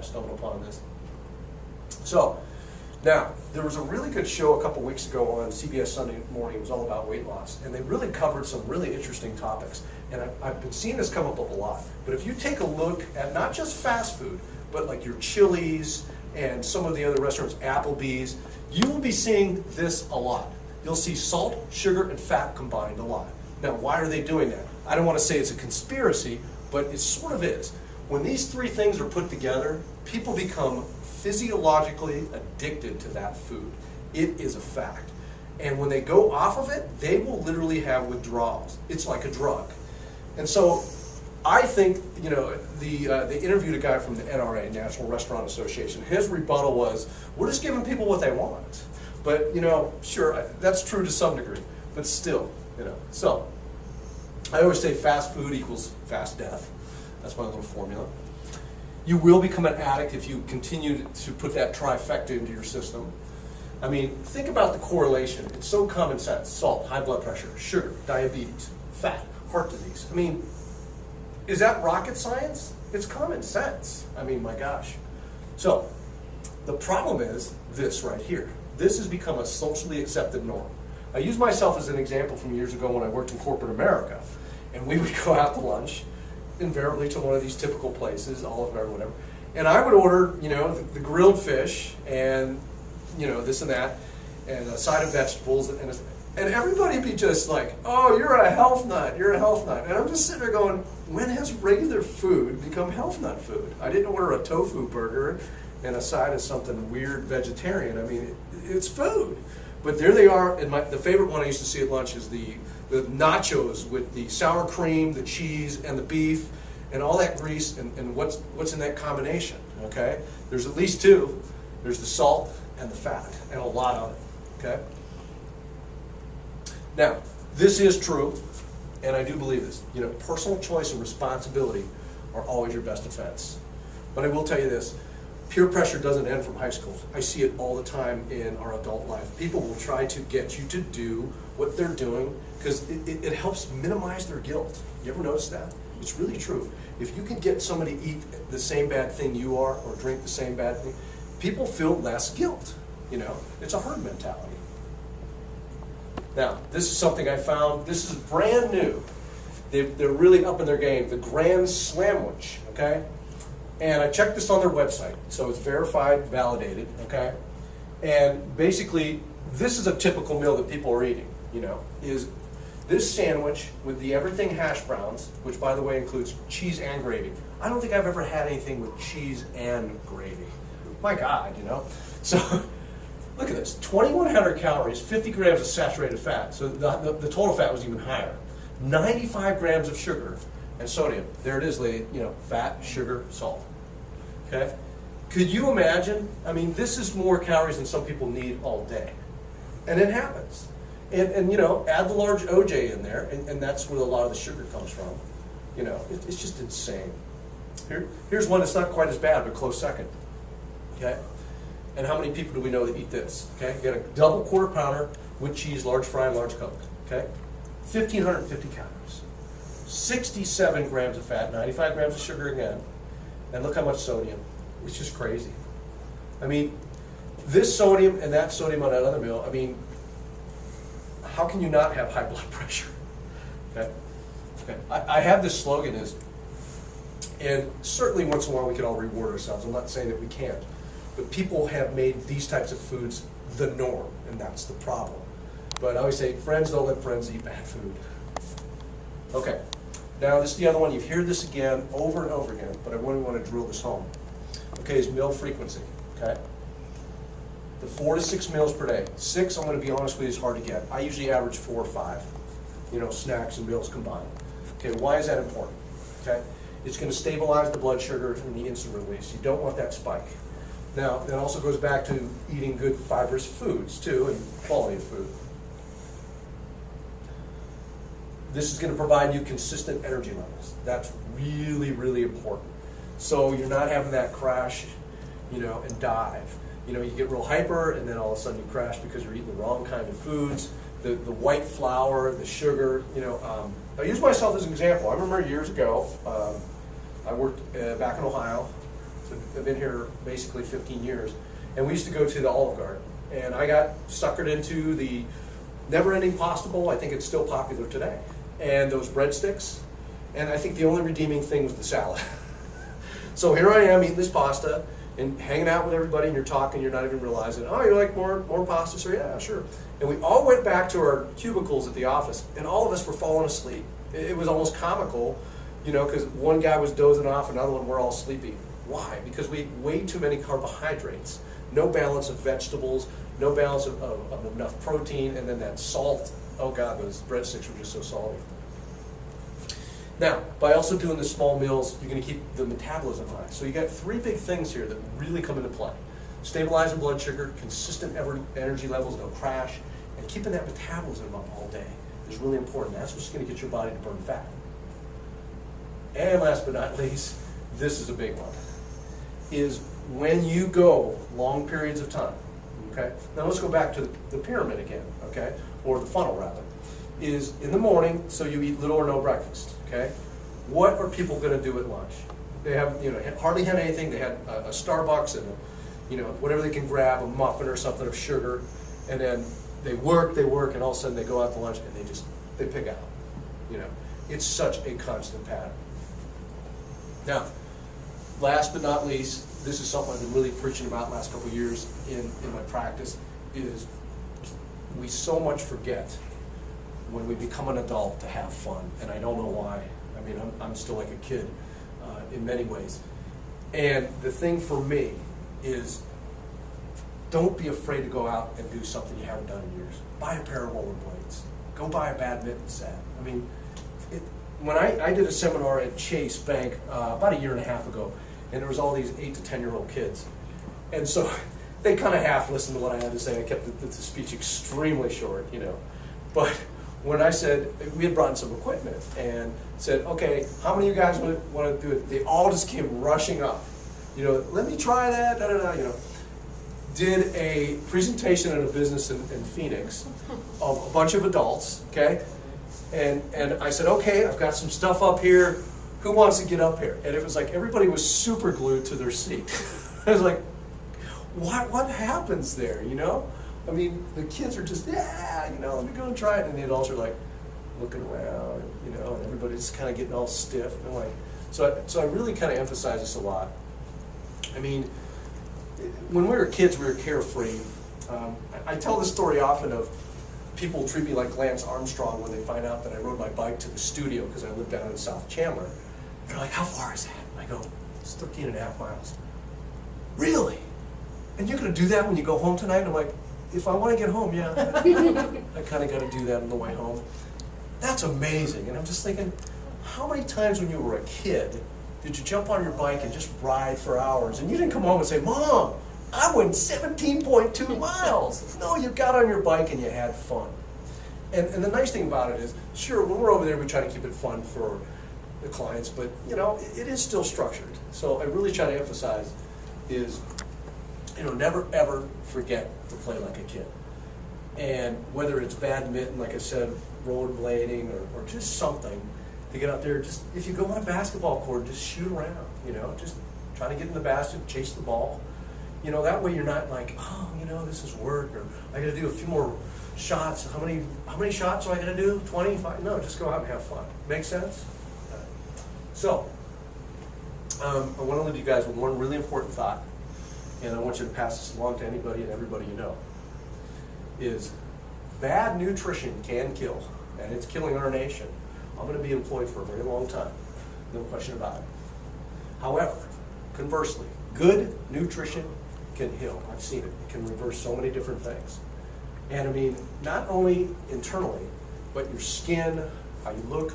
stumbled upon this. So, now, there was a really good show a couple weeks ago on CBS Sunday Morning. It was all about weight loss, and they really covered some really interesting topics. And I've been seeing this come up a lot. But if you take a look at not just fast food, but like your Chili's and some of the other restaurants, Applebee's, you will be seeing this a lot. You'll see salt, sugar, and fat combined a lot. Now, why are they doing that? I don't want to say it's a conspiracy, but it sort of is. When these three things are put together, people become physiologically addicted to that food. It is a fact. And when they go off of it, they will literally have withdrawals. It's like a drug. And so I think, you know, they interviewed a guy from the NRA, National Restaurant Association. His rebuttal was, we're just giving people what they want. But, you know, sure, that's true to some degree, but still, you know. So I always say fast food equals fast death. That's my little formula. You will become an addict if you continue to put that trifecta into your system. I mean, think about the correlation. It's so common sense. Salt, high blood pressure, sugar, diabetes, fat, heart disease. I mean, is that rocket science? It's common sense. I mean, my gosh. So, the problem is this right here. This has become a socially accepted norm. I use myself as an example from years ago when I worked in corporate America. And we would go out to lunch, invariably to one of these typical places, Olive Garden, whatever. And I would order, you know, the grilled fish and, you know, this and that, and a side of vegetables, and everybody would be just like, oh, you're a health nut, you're a health nut. And I'm just sitting there going, when has regular food become health nut food? I didn't order a tofu burger and a side of something weird vegetarian. I mean, it's food. But there they are, and the favorite one I used to see at lunch is the nachos with the sour cream, the cheese, and the beef, and all that grease, and what's in that combination, okay? There's at least two. There's the salt and the fat, and a lot of it, okay? Now, this is true, and I do believe this. You know, personal choice and responsibility are always your best defense. But I will tell you this, peer pressure doesn't end from high school. I see it all the time in our adult life. People will try to get you to do what they're doing because it helps minimize their guilt. You ever notice that? It's really true. If you can get somebody to eat the same bad thing you are or drink the same bad thing, people feel less guilt. You know, it's a herd mentality. Now, this is something I found. This is brand new. They're really up in their game. The Grand Slamwich, okay? And I checked this on their website, so it's verified, validated, okay? And basically, this is a typical meal that people are eating, you know, is this sandwich with the everything hash browns, which by the way includes cheese and gravy. I don't think I've ever had anything with cheese and gravy. My God, you know? So, look at this, 2,100 calories, 50 grams of saturated fat, so the total fat was even higher. 95 grams of sugar and sodium. There it is, lady, you know, fat, sugar, salt. Okay? Could you imagine? I mean, this is more calories than some people need all day. And it happens. And you know, add the large OJ in there, and that's where a lot of the sugar comes from. You know, it's just insane. Here's one that's not quite as bad, but close second. Okay? And how many people do we know that eat this? Okay? You got a double quarter pounder with cheese, large fry, and large Coke. Okay? 1,550 calories. 67 grams of fat, 95 grams of sugar again, and look how much sodium. It's just crazy. I mean, this sodium and that sodium on that other meal, I mean, how can you not have high blood pressure? Okay? Okay. I have this slogan is, and certainly once in a while we can all reward ourselves. I'm not saying that we can't, but people have made these types of foods the norm, and that's the problem. But I always say, friends don't let friends eat bad food. Okay. Now, this is the other one. You hear this again over and over again, but I really want to drill this home. Okay, is meal frequency. Okay? The 4 to 6 meals per day. 6, I'm going to be honest with you, is hard to get. I usually average 4 or 5, you know, snacks and meals combined. Okay, why is that important? Okay? It's going to stabilize the blood sugar and the insulin release. You don't want that spike. Now, that also goes back to eating good fibrous foods, too, and quality of food. This is going to provide you consistent energy levels. That's really, really important. So you're not having that crash, you know, and dive. You know, you get real hyper, and then all of a sudden you crash because you're eating the wrong kind of foods, the white flour, the sugar. You know, I use myself as an example. I remember years ago, I worked back in Ohio, So I've been here basically 15 years. And we used to go to the Olive Garden. And I got suckered into the never-ending pasta bowl. I think it's still popular today. And those breadsticks. And I think the only redeeming thing was the salad. So here I am eating this pasta and hanging out with everybody, and you're talking, you're not even realizing, oh, you like more pasta? So yeah, sure. And we all went back to our cubicles at the office, and all of us were falling asleep. It was almost comical, you know, because one guy was dozing off, another one, we're all sleepy. Why? Because we ate way too many carbohydrates. No balance of vegetables, no balance of enough protein, and then that salt. Oh God, those breadsticks were just so salty. Now, by also doing the small meals, you're going to keep the metabolism high. So you got three big things here that really come into play. Stabilizing blood sugar, consistent energy levels, no crash, and keeping that metabolism up all day is really important. That's what's going to get your body to burn fat. And last but not least, this is a big one, is when you go long periods of time, okay? Now let's go back to the pyramid again, okay? Or the funnel rather. Is in the morning, so you eat little or no breakfast, okay? What are people going to do at lunch? They have, you know, hardly had anything. They had a Starbucks and, you know, whatever they can grab, a muffin or something of sugar, and then they work, and all of a sudden they go out to lunch and they pig out, you know. It's such a constant pattern. Now, last but not least, this is something I've been really preaching about the last couple of years in my practice, is we so much forget when we become an adult to have fun, and I don't know why. I mean, I'm still like a kid in many ways. And the thing for me is, don't be afraid to go out and do something you haven't done in years. Buy a pair of rollerblades. Go buy a badminton set. I mean, when I did a seminar at Chase Bank about a year and a half ago, and there was all these 8 to 10-year-old kids, and so they kind of half listened to what I had to say. I kept the speech extremely short, you know, but when I said, we had brought in some equipment and said, okay, how many of you guys want to do it? They all just came rushing up. You know, let me try that, you know. Did a presentation at a business in Phoenix of a bunch of adults, okay? And I said, okay, I've got some stuff up here. Who wants to get up here? And it was like everybody was super glued to their seat. I was like, what happens there, you know? I mean, the kids are just, yeah, you know, let me go and try it. And the adults are like looking around, you know, and everybody's kind of getting all stiff. And like, so I really kind of emphasize this a lot. I mean, when we were kids, we were carefree. I tell this story often of people treat me like Lance Armstrong when they find out that I rode my bike to the studio because I lived down in South Chandler. They're like, how far is that? And I go, it's 13.5 miles. Really? And you're going to do that when you go home tonight? And I'm like, if I want to get home, yeah. I kind of got to do that on the way home. That's amazing. And I'm just thinking, how many times when you were a kid did you jump on your bike and just ride for hours? And you didn't come home and say, Mom, I went 17.2 miles. No, you got on your bike and you had fun. And the nice thing about it is, sure, when we're over there, we try to keep it fun for the clients, but you know, it is still structured. So I really try to emphasize is, you know, never ever forget to play like a kid. And whether it's badminton, like I said, rollerblading, or just something to get out there, just if you go on a basketball court, just shoot around, you know, just try to get in the basket, chase the ball. You know, that way you're not like, oh, you know, this is work, or I gotta do a few more shots. How many shots do I gotta do? 25? No, just go out and have fun. Make sense? So, I want to leave you guys with one really important thought, and I want you to pass this along to anybody and everybody you know, is bad nutrition can kill, and it's killing our nation. I'm going to be employed for a very long time, no question about it. However, conversely, good nutrition can heal. I've seen it. It can reverse so many different things. And I mean, not only internally, but your skin, how you look,